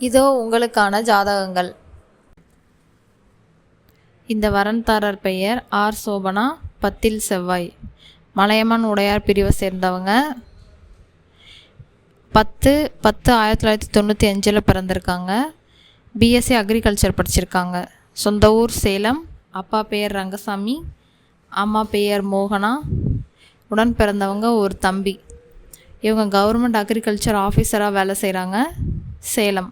இதோ உங்களுக்கான ஜாதகங்கள். இந்த வரன்தாரர் பெயர் ஆர் சோபனா, 10 செவ்வாய், மலையமான் உடையார் பிரிவை சேர்ந்தவங்க. 10/10/1995 பிறந்திருக்காங்க. பிஎஸ்சி அக்ரிகல்ச்சர் படிச்சிருக்காங்க. சொந்த ஊர் சேலம். அப்பா பெயர் ரங்கசாமி, அம்மா பெயர் மோகனா. உடன் பிறந்தவங்க ஒரு தம்பி. இவங்க கவர்மெண்ட் அக்ரிகல்ச்சர் ஆஃபீஸராக வேலை செய்கிறாங்க. சேலம்.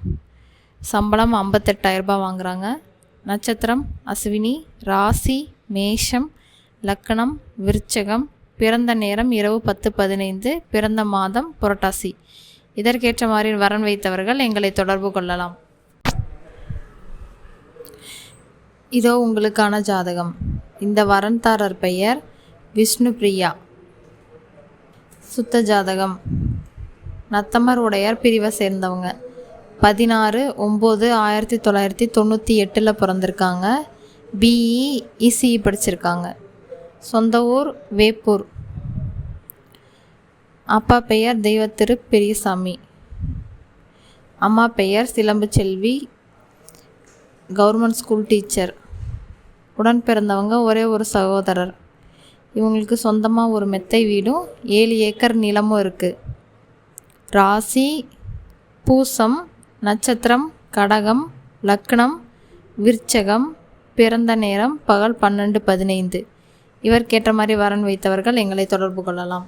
சம்பளம் 58,000 ரூபாய் வாங்குகிறாங்க. நட்சத்திரம் அஸ்வினி. ராசி மேஷம். லக்னம் விருச்சகம். பிறந்த நேரம் இரவு 10:15. பிறந்த மாதம் புரட்டாசி. இதற்கேற்ற மாதிரி வரன் வைத்தவர்கள் எங்களை தொடர்பு கொள்ளலாம். இதோ உங்களுக்கான ஜாதகம். இந்த வரன்தாரர் பெயர் விஷ்ணு பிரியா. சுத்த ஜாதகம். நத்தமர் உடையார் பிரிவை சேர்ந்தவங்க. 16/9/1998 பிறந்திருக்காங்க. பிஇ இசிஇ படிச்சிருக்காங்க. சொந்த ஊர் வேப்பூர். அப்பா பெயர் தெய்வத்திரு பெரியசாமி, அம்மா பெயர் சிலம்பு செல்வி, கவர்மெண்ட் ஸ்கூல் டீச்சர். உடன் பிறந்தவங்க ஒரே ஒரு சகோதரர். இவங்களுக்கு சொந்தமாக ஒரு மெத்தை வீடும் 7 ஏக்கர் நிலமும் இருக்குது. ராசி பூசம். நட்சத்திரம் கடகம். லக்னம் விருச்சகம். பிறந்த நேரம் பகல் 12:15. இவர்க்கேற்ற மாதிரி வரன் வைத்தவர்கள் எங்களை தொடர்பு கொள்ளலாம்.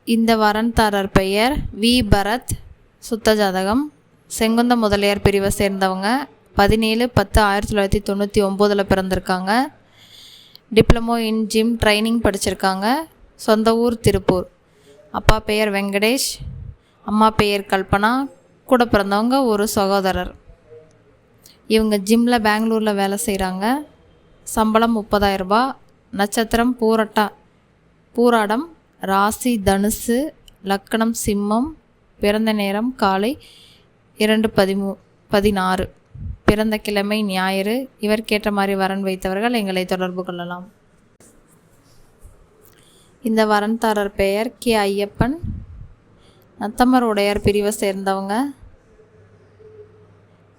இந்த வரன்தாரர் பெயர் வி பரத். சுத்த ஜாதகம். செங்குந்த முதலியார் பிரிவை சேர்ந்தவங்க. 17/10/1999 பிறந்திருக்காங்க. டிப்ளமோ இன் ஜிம் ட்ரைனிங் படிச்சிருக்காங்க. சொந்த ஊர் திருப்பூர். அப்பா பெயர் வெங்கடேஷ், அம்மா பெயர் கல்பனா. கூட பிறந்தவங்க ஒரு சகோதரர். இவங்க ஜிம்மில் பெங்களூரில் வேலை செய்கிறாங்க. சம்பளம் 30,000 ரூபாய். நட்சத்திரம் பூராடம். ராசி தனுசு. லக்னம் சிம்மம். பிறந்த நேரம் காலை 2:16. பிறந்த கிழமை ஞாயிறு. இவர்க்கேற்ற மாதிரி வரன் வைத்தவர்கள் எங்களை தொடர்பு கொள்ளலாம். இந்த வரன்தாரர் பெயர் கே ஐயப்பன். நத்தமர் உடையார் பிரிவை சேர்ந்தவங்க.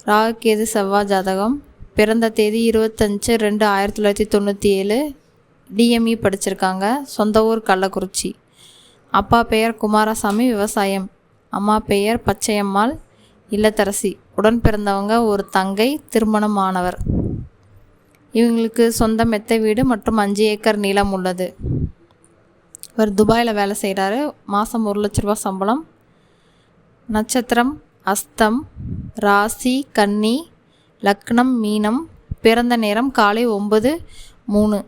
ராகுகேது செவ்வாய் ஜாதகம். பிறந்த தேதி 25/2/1997. டிஎம்இ படிச்சிருக்காங்க. சொந்த ஊர் கள்ளக்குறிச்சி. அப்பா பெயர் குமாரசாமி, விவசாயம். அம்மா பெயர் பச்சையம்மாள், இல்லத்தரசி. உடன் பிறந்தவங்க ஒரு தங்கை, திருமணமானவர். இவங்களுக்கு சொந்த மெத்தை வீடு மற்றும் 5 ஏக்கர் நிலம் உள்ளது. இவர் துபாயில் வேலை செய்கிறாரு. மாதம் 1 லட்ச ரூபா சம்பளம். நட்சத்திரம் அஸ்தம். ராசி கன்னி. லக்னம் மீனம். பிறந்த நேரம் காலை 9:03.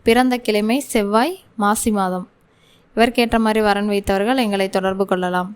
பிறந்த கிழமை செவ்வாய், மாசி மாதம். இவர்க்கேற்ற மாதிரி வரன் வைத்தவர்கள் எங்களை தொடர்பு கொள்ளலாம்.